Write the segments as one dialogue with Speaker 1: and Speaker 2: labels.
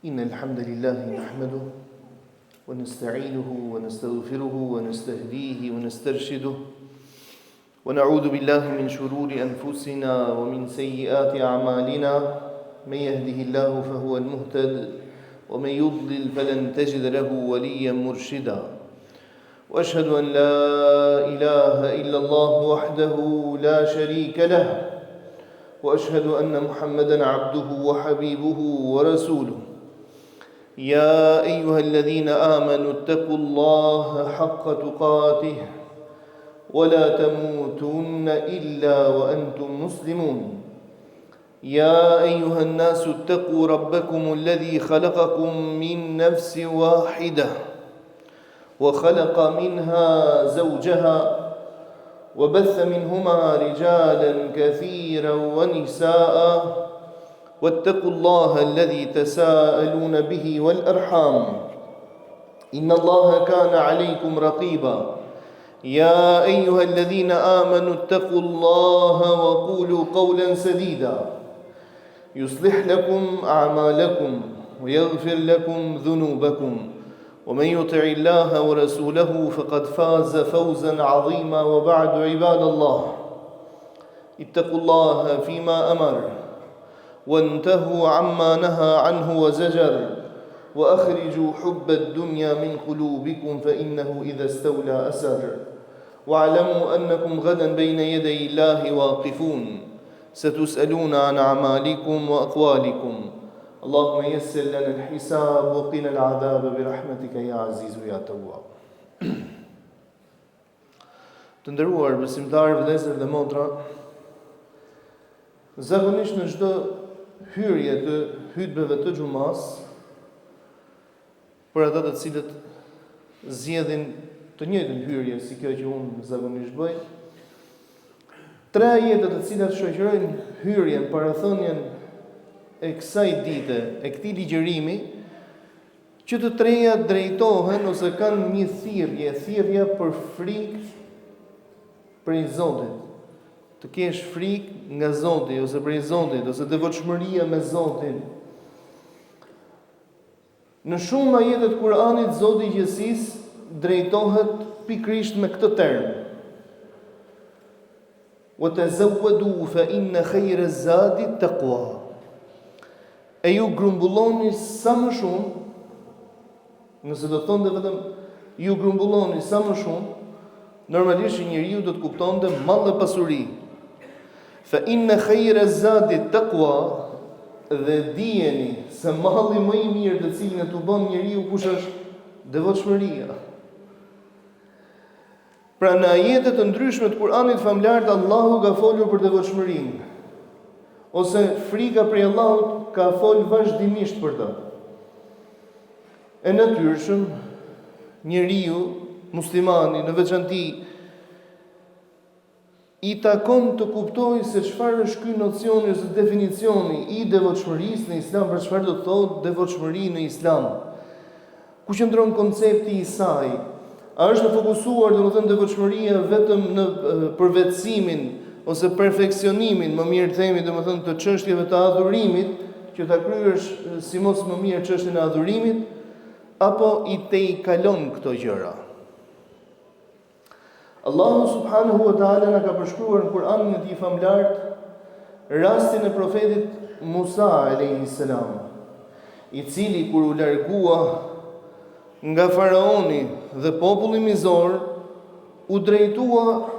Speaker 1: إن الحمد لله نحمده ونستعينه ونستغفره ونستهديه ونسترشده ونعوذ بالله من شرور أنفسنا ومن سيئات أعمالنا من يهده الله فهو المهتد ومن يضلل فلن تجد له وليا مرشدا وأشهد أن لا إله إلا الله وحده لا شريك له وأشهد أن محمدا عبده وحبيبه ورسوله يا أيها الذين آمنوا اتقوا الله حق تقاته ولا تموتن إلا وأنتم مسلمون يا أيها الناس اتقوا ربكم الذي خلقكم من نفس واحدة وخلق منها زوجها وبث منهما رجالا كثيرا ونساء واتقوا الله الذي تساءلون به والأرحام إن الله كان عليكم رقيبا يا أيها الذين آمنوا اتقوا الله وقولوا قولا سديدا يصلح لكم أعمالكم ويغفر لكم ذنوبكم ومن يطع الله ورسوله فقد فاز فوزا عظيما وبعد عباد الله اتقوا الله فيما أمر وانتهوا عما نهى عنه وزجر وأخرجوا حب الدنيا من قلوبكم فإنه إذا استولى أسر واعلموا أنكم غدا بين يدي الله واقفون ستسألون عن أعمالكم وأقوالكم اللهم يسر لنا الحساب وقنا العذاب برحمتك يا عزيز يا تواب. Të nderuar besimtarë, vëllezër dhe motra, zakonisht në çdo hyrje të hutbeve të xumas, për ata të cilët zgjedhin të njëjtën hyrje si kjo që unë zakonisht bëj, tre ajete të cilat shoqërojnë hyrjen, parathënien e kësaj dite, e këtij ligjërimi, që të treja drejtohen ose kanë një thirrje për frikë prej Zotit. Të kesh frikë nga Zoti ose prej Zotit, ose devotshmëria me Zotin. Në shumë ajete të Kuranit Zoti i gjithësisë drejtohet pikërisht me këtë term. Wa tazawwadu fa inna khayra zadi taqwa. E ju grumbulloni sa më shumë, nëse do thonë vetëm ju grumbulloni sa më shumë, normalisht njeriu do të kuptonte mall dhe pasuri. Fa inna khayra zadi taqwa, dhe dijeni se malli më i mirë të cilin e tu bën njeriu kush është? Devotshmëria. Pra në ajete të ndryshme të Kuranit famlar Allahu ka folur për devotshmërinë. Ose frika prej Allahut ka fol vazhdimisht për të. E natyrshëm njeriu muslimani në veçanti i takon të kuptojë se çfarë është ky nocioni ose definicioni i devotshmërisë në Islam, për çfarë do të thotë devotshmëri në Islam. Ku qëndron koncepti i saj? A është fokusuar domethënë devotshmëria vetëm në përvetësimin ose perfeksionimin, më mirë themi domethënë të çështjeve të adhurimit, që ta kryesh sidomos më mirë çështjen e adhurimit, apo i kalon këto gjëra? Allahu subhanahu wa taala na ka përshkruar në Kur'anin e tij famlar rastin e profetit Musa alayhis salam, i cili kur u largua nga faraoni dhe populli mizor, u drejtua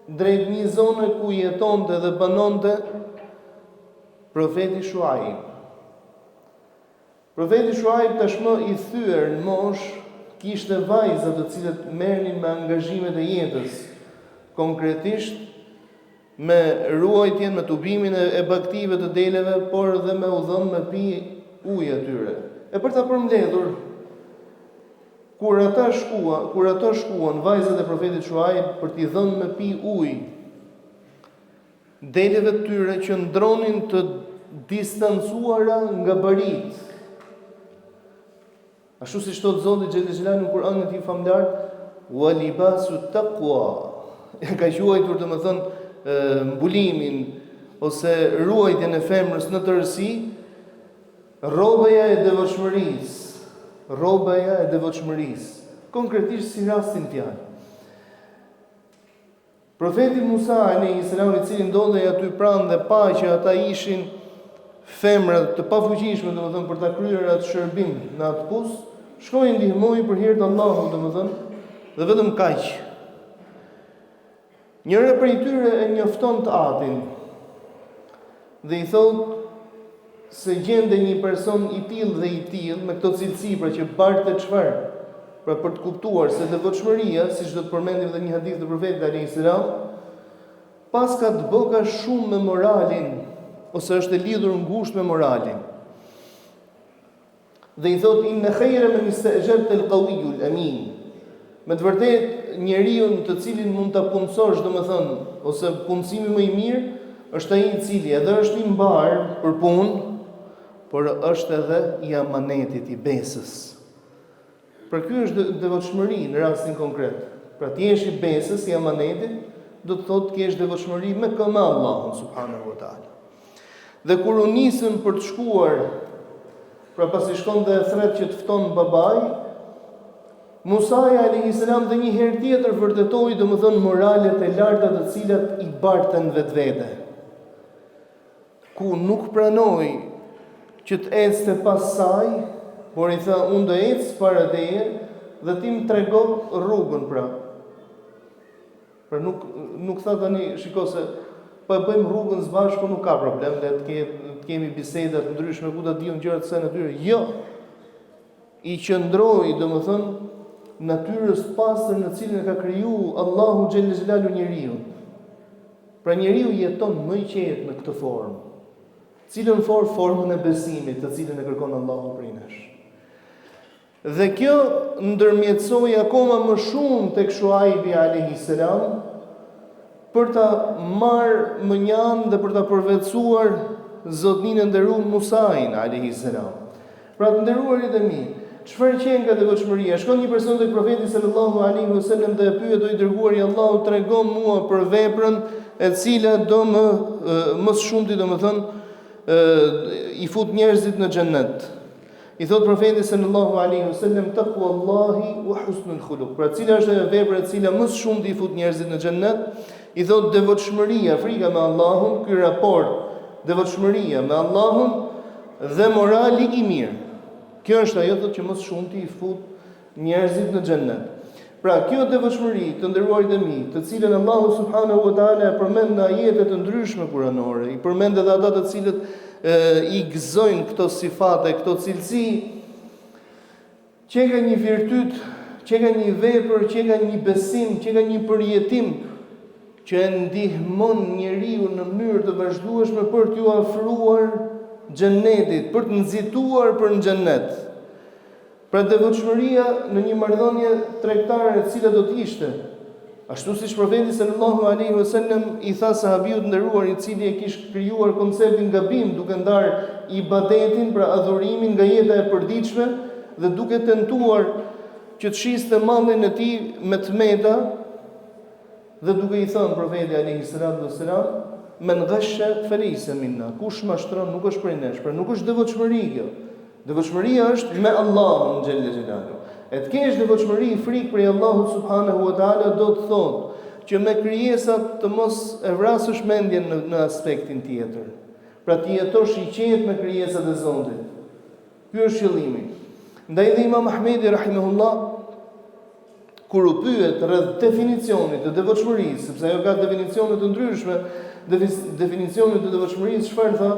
Speaker 1: drejt një zone ku jetonte dhe banonte profeti Shuaib. Profeti Shuaib tashmë i thyer në mosh, kishte vajza të cilët merrnin me angazhimet e jetës, konkretisht me ruajtjen, me tubimin e baktive të deleve, por edhe me u dhënë me pi ujë atyre. E për ta përmbledhur, kur ata shkuan vajzat e profetit Shuaib për t'i dhënë me pi ujë, deleve të tyre që ndronin të distancuara nga barit. Ashtu si thot Zoti xhelel xhelal në Kur'anin e tij famlar, wa libasu taqwa. E ka quajtur domethënë mbulimin ose ruajtjen e femrës në tërësi Robeja e devotshmërisë. Robeja e devotshmërisë. Konkretisht si rastin fjalë. Profeti Musa alayhis salam, i cili ndodhej aty pranë dhe pa që ata ishin femra të pafuqishme, domethënë për ta kryer atë shërbim në atë pus, shkoi ndihmoi për hir të Allahut, domethënë, dhe vetëm kaq. Njëra prej tyre e njofton të Atin dhe i thotë se gjende një person i tillë dhe i tillë me këto cilësi, pra që barte çfarë? Pra për të kuptuar se devotshmëria, siç do të përmendim dhe një hadith të profetit alayhis salam, pas ka të bëka shumë me moralin, ose është e lidhur ngushtë me moralin. Dhe i thot inna khayra man istajarta al-qawiyyu al-amin. Me të vërtetë njeriu të cilin mund ta punësosh, domethënë, ose punësimi më i mirë është ai i cili edhe është i mbar për punë, por është edhe i amanetit, i besës. Pra ky është devotshmëri në rastin konkret. Pra ti je i besës, i amanetit, do të thotë kesh devotshmëri me Allahun subhanahu wa taala. Dhe kur u nisën për të shkuar, pra pasi shkon dhe thret që të fton babai, Musa alayhis salam dhe një herë tjetër vërtetoi domethënë moralet e larta të cilat i bartën vetvete. Ku nuk pranoi që të ecte pas saj, por i tha unë do ec para teje dhe ti më trego rrugën pra. Pra nuk tha tani, shiko se po e bëjmë rrugën së bashku, nuk ka problem, le të kemi biseda të ndryshme, ku ta diun gjërat se natyrë. Jo. I qëndroi, domethënë, natyrës pastër në cilën e ka kriju Allahu xhelle xhelalu njeriu. Pra njeriu jeton më i qetë në këtë formë. Cilën formën e besimit, të cilën e kërkon Allahu prej nesh. Dhe kjo ndërmjetësoi akoma më shumë tek Shuaibi alayhis salam për ta marrë mënjan dhe për ta përvetësuar zotninë e nderuar Musain alayhis salam. Pra të nderuarit e mi, çfarë qen nga devotshmëria? Shkon një person tek profeti sallallahu alaihi wasallam dhe e pyet: "O i dërguari i Allahut, tregon mua për veprën e cila do më së shumti, domethënë, i fut njerëzit në xhennet." I thot profeti sallallahu alaihi wasallam: "Taqwallahi wa husnul khuluq." Pra cila është vepra e cila më së shumti i fut njerëzit në xhennet? I thot devotshmëria, frika me Allahun, ky raport devotshmëria me Allahun dhe morali i mirë. Kjo është ajo thot që më së shumti i fut njerëzit në xhennet. Pra kjo devotshmëri, të nderuarit e mi, të cilën Allahu subhanahu wa taala e përmend në ajete të ndryshme kuranore, i përmend edhe ata të cilët i gëzojnë këto sifate, këto cilësi, që ka një virtyt, që ka një vepër, që ka një besim, që ka një përjetim që e ndihmon njeriu në mënyrë të vazhdueshme për t'ju afruar xhennetit, për të nxituar për në xhennet. Pra devotshmëria në një marrëdhënie tregtare e cila do të ishte, ashtu siç profeti sallallahu alaihi wasallam i tha sahabiut nderuar i cili e kishte krijuar konceptin gabim duke ndarë ibadetin, pra adhurimin nga jeta e përditshme dhe duke tentuar që të shiste mallin e tij me tmeta dhe duke i thënë profeti alaihi salatu wassalam: "Men ghasha falaysa minna." Kush mashtron nuk është prej nesh, pra nuk është devotshmëri kjo. Devotshmëria është me Allahun xhelle xhelalu. E të kesh devotshmëri frikë prej Allahut subhanahu wa taala do të thotë që me krijesat të mos e vrasësh mendjen në aspektin tjetër. Pra ti jetosh i qetë me krijesat e Zotit. Ky është qëllimi. Ndaj dhe Imam Ahmedi rahimahullah kur u pyet rreth definicionit të devotshmërisë, sepse ajo ka definicione të ndryshme, definicionin të devotshmërisë çfarë tha?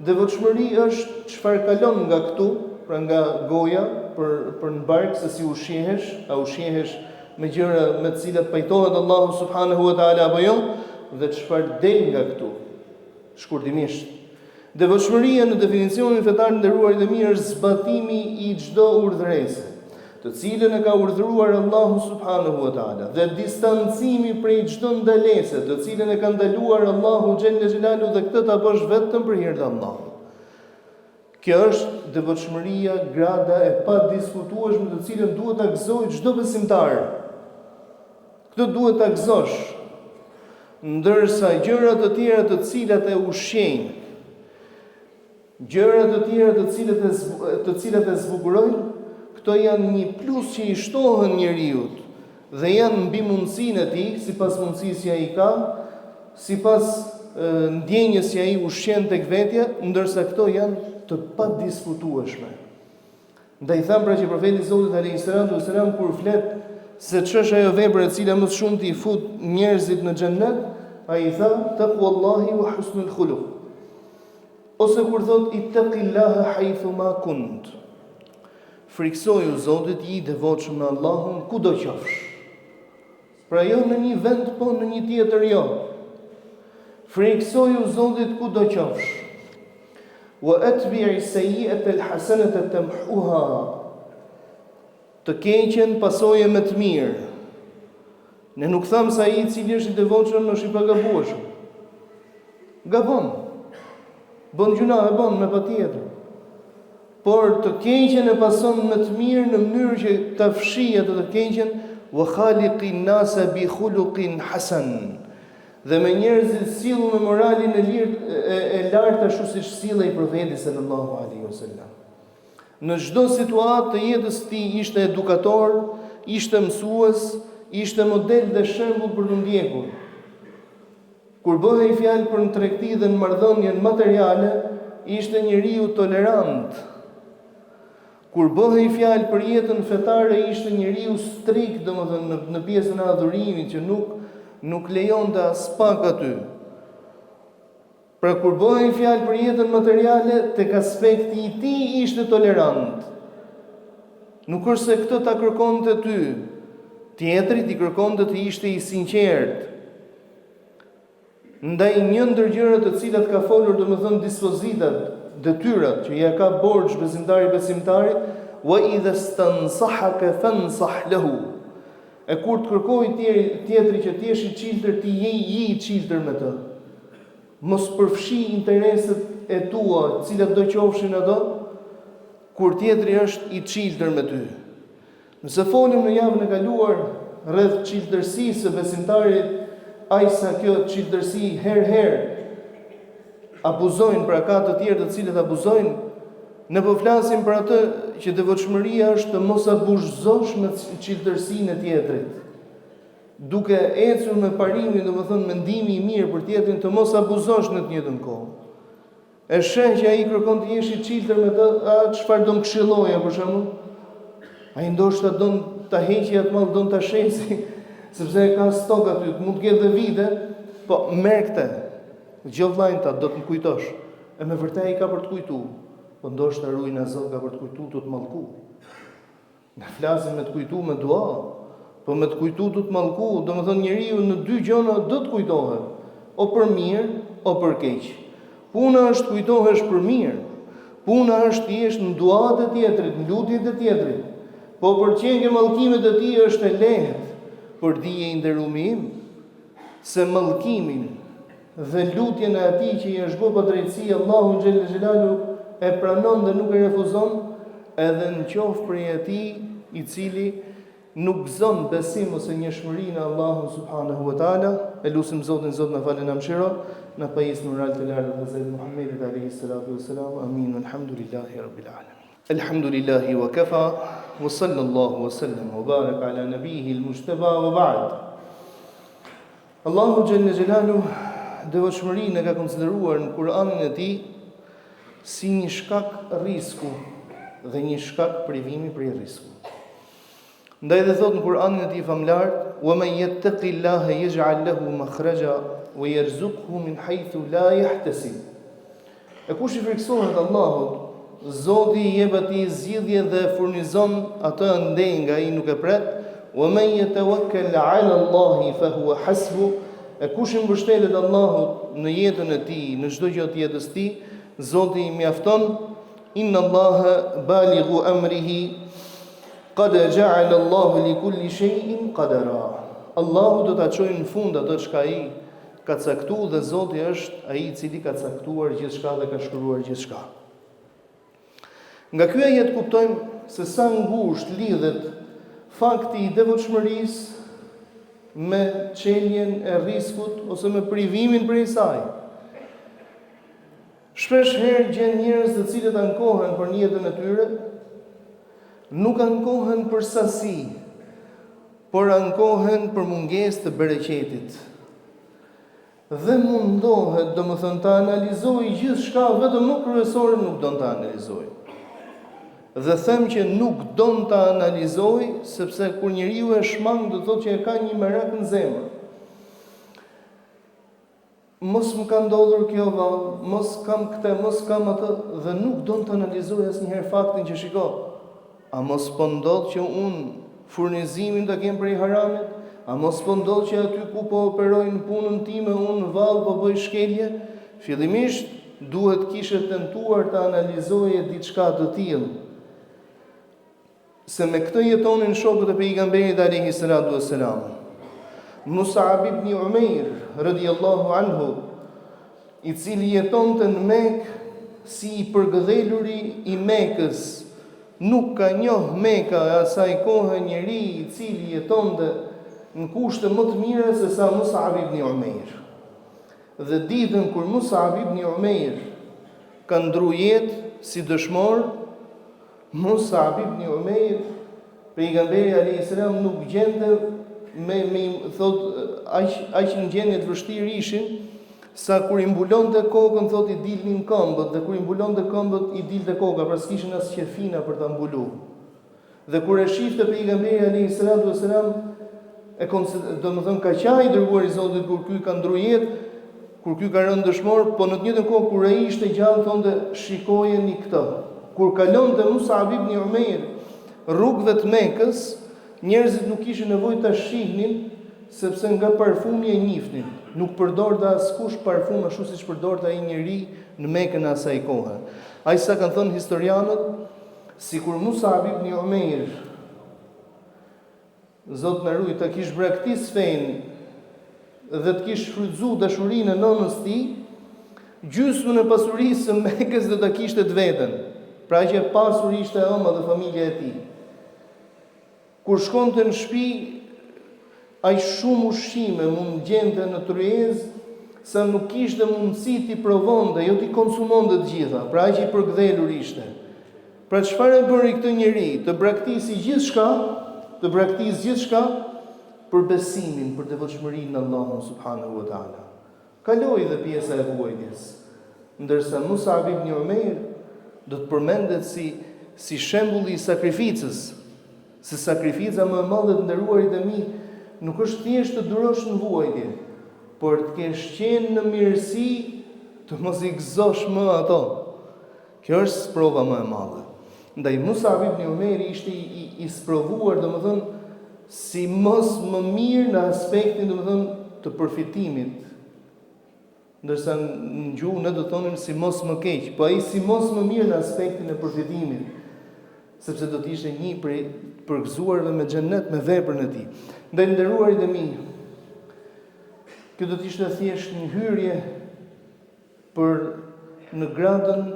Speaker 1: Devotshmëri është çfarë kalon nga këtu, pra nga goja për në bark se si ushqehesh, a ushqehesh me gjëra me të cilat pajtohet Allahu subhanahu wa taala apo jo, dhe çfarë del nga këtu. Shkurtimisht, devotshmëria në definicionin fetar të nderuarit e mirë është zbatimi i çdo urdhërese, të cilën e ka urdhëruar Allahu subhanahu wa taala, dhe distancimi prej çdo ndalese, të cilën e ka ndaluar Allahu xhelle xhelalu, dhe këtë ta bësh vetëm për hir të Allahut. Kjo është devotshmëria, grada e padiskutueshme të cilën duhet ta gëzojë çdo besimtar. Këtë duhet ta gëzosh. Ndërsa gjërat të tjera të cilat e ushqejnë gjëra të tjera të cilat e zbukurojnë, këto janë një plus që i shtohen njeriut dhe janë mbi mundësinë e tij, sipas mundësisë që ai ka, sipas ndjenjës që ai ushqen tek vetja, ndërsa këto janë të padiskutueshme. Ndaj tham pra që profeti i Zotit alayhis salam kur flet se ç'është ajo vepër e cila më shumë t'i fut njerëzit në xhennet, ai tha taqwallahi wa husnul khuluq. Ose kur thot ittaqillaha haythu ma kunt. Friksoju Zotit, i devotshëm në Allahun kudo qofsh. Pra jo në një vend, po në një tjetër jo. Friksoju Zotit kudo qofsh. Wa atbi'i sayyi'ata al-hasanata tamhuha. Të keqen pasoje me të mirë. Ne nuk tham se ai i cili është i devotshëm është i pagabueshëm. Gabon. Bën gjuna e bën me patjetër. Por të keqen e pason me të mirë në mënyrë që ta fshijë atë të keqen, wa khaliqin nasa bi khuluqin hasan. Dhe me njerëzit sillu me moralin e lartë ashtu siç sillej profeti sallallahu alaihi wasallam. Në çdo situatë të jetës së tij ishte edukator, ishte mësues, ishte model dhe shembull për të ndjekur. Kur bëhej fjalë për në tregti dhe në marrëdhënien materiale, ishte njeriu tolerant. Kur bëhej fjalë për jetën fetare, ishte njeriu strikt, domethënë në pjesën e adhurimit që nuk lejonte as pak aty. Pra kur bëhej fjalë për jetën materiale, tek aspekti i tij ishte tolerant. Nuk është se këtë ta kërkonte ty, tjetrit i kërkonte të ishte i sinqert. Ndaj një ndër gjërat të cilat ka folur domethënë dispozitat, detyrat që ja ka borxh besimtarit, wa idha stansahaka fansah lahu. E kur të kërkoj tjetri që ti jesh i çiltër, ti je i çiltër me të. Mos përfshi intereset e tua, të cilat do qofshin ato, kur tjetri është i çiltër me ty. Nëse folim në javën e kaluar rreth çiltërsisë së besimtarit, ai sa kjo çiltërsi herë abuzojnë, pra ka të tjerë të cilët abuzojnë, ne po flasim për atë që devotshmëria është të mos abuzosh me çiltërsinë e tjetrit. Duke ecur me parimin, domethënë mendimi i mirë për tjetrin, të mos abuzosh në të njëjtën kohë. E sheh që ai kërkon të jesh i çiltër me të, çfarë do të këshilloja për shembull? Ai ndoshta don ta heqë atë mall, don ta shesi, sepse ka stok aty, mund të ketë dhe vite, po merr këtë. Gjovllajnta do të më kujtosh. E me vërtet ai ka për të kujtu, po ndoshta rujna Zot ka për të kujtu, do të mallku. Ne flasim me të kujtu me dua, po me të kujtu do të mallku, domethënë njeriu në dy gjëra do të kujtohet, o për mirë, o për keq. Puna është kujtohesh për mirë. Puna është të jesh në duat e tjetrit, në lutjet e tjetrit. Po për çëngë mallkimet e tij është e lehtë, por dije i nderumi im se mallkimin dhe lutjen e atij që i është bërë pa drejtësi, Allahu xhel xelalu e pranon dhe nuk e refuzon, edhe në qoftë për atij i cili nuk gëzon besim ose njohshmërinë e Allahut subhanahu wa taala. E lutim Zotin, Zot na falë na mëshiro, na pajis në moral të lartë të Hazrat Muhammedit alayhi salatu wassalam. Amin. Alhamdulillahi rabbil alamin. Alhamdulillahi wa kafa wa sallallahu wa sallam wa baraka ala nabiyhi al-mujtaba wa ba'd. Allahu xhel xelalu devotshmërinë e ka konsideruar në Kur'anin e tij si një shkak risku dhe një shkak privimi prej risku. Ndaj dhe thot në Kur'anin e tij famlar, wa man yattaqillaha yaj'al lahu makhraja wa yarzuqhu min haythu la yahtasib. E kush i friksohet Allahut, Zoti i jep atij zgjidhje dhe furnizon atë ande nga ai nuk e pret. Wa man yatawakkal 'ala Allahi fa huwa hasbu. E kush i mbështetet Allahut në jetën e tij, në çdo gjë të jetës së tij, Zoti i mjafton. Inna Allaha balighu amrihi qad ja'ala Allahu li kulli shay'in qadara. Allahu do ta çojë në fund atë çka ai ka caktuar dhe Zoti është ai i cili ka caktuar gjithçka dhe ka shkruar gjithçka. Nga ky ajet kuptojmë se sa ngushtë lidhet fakti i devotshmërisë me çeljen e riskut ose me privimin prej saj. Shpesh herë gjen njerëz të cilët ankohen për jetën e tyre, nuk ankohen për sasi, por ankohen për mungesë të bereqetit. Dhe mundohet, domethënë, ta analizojë gjithçka, vetëm nuk kryesorin nuk don ta analizojë. Dhe them që nuk don ta analizojë, sepse kur njeriu e shmang do thotë që e ka një merak në zemër. Mos më ka ndodhur kjo vallë, mos kam këtë, mos kam atë, dhe nuk don të analizojë asnjëherë faktin që shiko. A mos po ndodh që unë furnizimin ta kem prej haramit? A mos po ndodh që aty ku po operoj në punën time unë vallë po bëj shkelje? Fillimisht duhet kishe tentuar të analizoje diçka të tillë. Se me këtë jetonin shokët e pejgamberit alayhi salatu wassalam. Mus'ab ibn Umair radhiyallahu anhu, i cili jetonte në Mekë si i përgëdheluri i Mekës. Nuk ka njoh Meka e asaj kohe njeri i cili jetonte në kushte më të mira se sa Mus'ab ibn Umair. Dhe ditën kur Mus'ab ibn Umair ka ndru jetë si dëshmor, Mus'ab ibn Umair, pejgamberi alayhis salam nuk gjente aq në gjendje të vështirë ishin, sa kur i mbulonte kokën thot i dilnin këmbët, dhe kur i mbulonte këmbët i dilte koka, pra s'kishin as qefina për ta mbuluar. Dhe kur e shifte pejgamberi alayhis salam, domethënë ka qaj dërguar i Zotit kur ky ka ndru jetë, kur ky ka rënë dëshmor, po në të njëjtën kohë kur ai ishte gjallë thonte shikojeni këtë. Kur kalonte Mus'ab ibn Umair rrugëve të Mekës, njerëzit nuk kishin nevojë ta shihnin, sepse nga parfumi e njihnin. Nuk përdorte askush parfum ashtu siç përdorte ai njeri në Mekën e asaj kohe. Ai sa kanë thënë historianët, sikur Mus'ab ibn Umair, Zot na ruaj, të kish braktis fen dhe të kish shfrytzu dashurinë e nënës tij, gjysmën e pasurisë së Mekës do ta kishte të vetën. Pra që pasur ishte ëma dhe familja e tij. Kur shkonte në shtëpi, ai shumë ushqime mund gjente në tryezë, sa nuk kishte mundësi t'i provonte, jo t'i konsumonte të gjitha. Pra që i përgdhelur ishte. Pra çfarë bëri këtë njeri? Të braktisi gjithçka për besimin, për devotshmërinë në Allahun subhanahu wa taala. Kaloi dhe pjesa e vuajtjes. Ndërsa Mus'ab ibn Umair do të përmendet si shembulli i sakrificës. Se sakrifica më e madhe të nderuarit e mi nuk është thjesht të durosh në vuajtje, por të kesh qenë në mirësi të mos i gëzosh më ato. Kjo është sprova më e madhe. Ndaj Mus'ab ibn Umair ishte i sprovuar, domethënë, si mos më mirë në aspektin, domethënë, të përfitimit. Ndërsa në gjuhë ne do thonim si mos më keq, po ai si mos më mirë në aspektin e përfitimit, sepse do të ishte një prej përgëzuarve me xhenet me veprën e tij. Ndaj nderuarit e mi, kjo do të ishte thjesht një hyrje për në gradën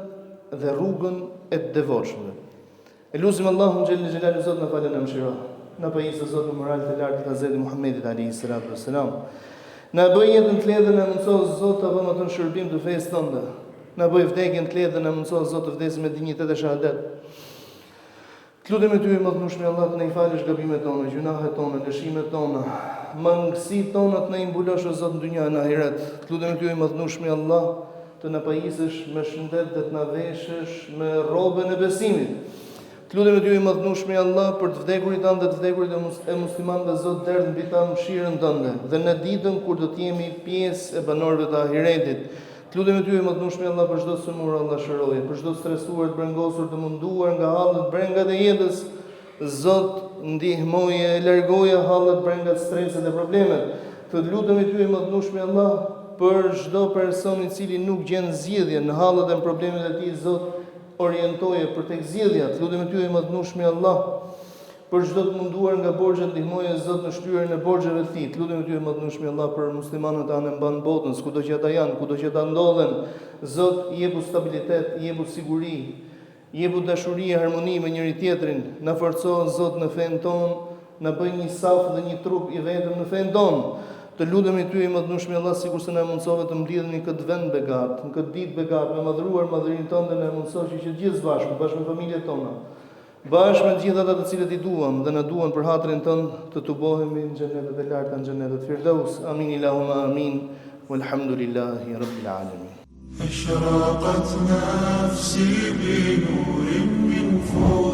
Speaker 1: dhe rrugën e të devotshmëve. Elusim Allahun xhelal xhelal Zot na falë na mëshiro. Na pajisë Zot në moral të lartë të Hazreti Muhammedit alayhis salatu wassalam. Na bëj jetën të lehtë, na mëson Zot të vëmë atë në shërbim të fesë tënde. Na bëj vdekjen të lehtë, na mëson Zot të vdesim me dinjitet e shahadet. Të lutem me ty i madhnueshmi Allah të na i falësh gabimet tona, gjunahet tona, lëshimet tona, mangësitë tona të na i mbulosh o Zot në dynjë në ahiret. Të lutem me ty i madhnueshmi Allah të na pajisësh me shëndet dhe të na veshësh me rrobën e besimit. Të lutem me ty i madhnueshmi Allah për të vdekurit tanë dhe të vdekurit e muslimanëve Zot derdh mbi ta mëshirën tënde dhe në ditën kur do të jemi pjesë e banorëve të ahiretit. Të lutem me ty i madhnueshmi Allah për çdo sëmur Allah shëroje, për çdo stresuar, të brengosur, të munduar nga hallet brengat e jetës, Zot ndihmoje, largoje hallet brengat, streset e problemet. Të lutem me ty i madhnueshmi Allah për çdo person i cili nuk gjen zgjidhje në hallet e problemet e tij, Zot orientoje për tek zgjidhja. Të lutem me ty i madhnueshmi Allah për çdo të munduar nga borxhet, ndihmoje Zot në shtyerjen e borxheve të tij. Të lutem me ty i madhnueshmi Allah për muslimanët anë mban botën, kudo që ata janë, kudo që ata ndodhen. Zot i jepu stabilitet, i jepu siguri, i jepu dashuri e harmoni me njëri tjetrin. Na forco Zot në fen ton, na bëj një saf dhe një trup i vetëm në fen ton. Të lutemi ty i mëdhnueshmi Allah, sikur se na mundsove të mbledhemi në këtë vend begat, në këtë ditë begat, me madhruar madhërinë tënde, na mundsosh që gjithë bashkë me familjet tona, bashkë me gjithë ata të cilët i duam dhe na duan për hatrin tënd, të tubohemi në xhenetet e larta, në xhenetet Firdaus. Amin Allahumma amin. Walhamdulillahi rabbil alamin.
Speaker 2: أشرقت نفسي بنور من فوق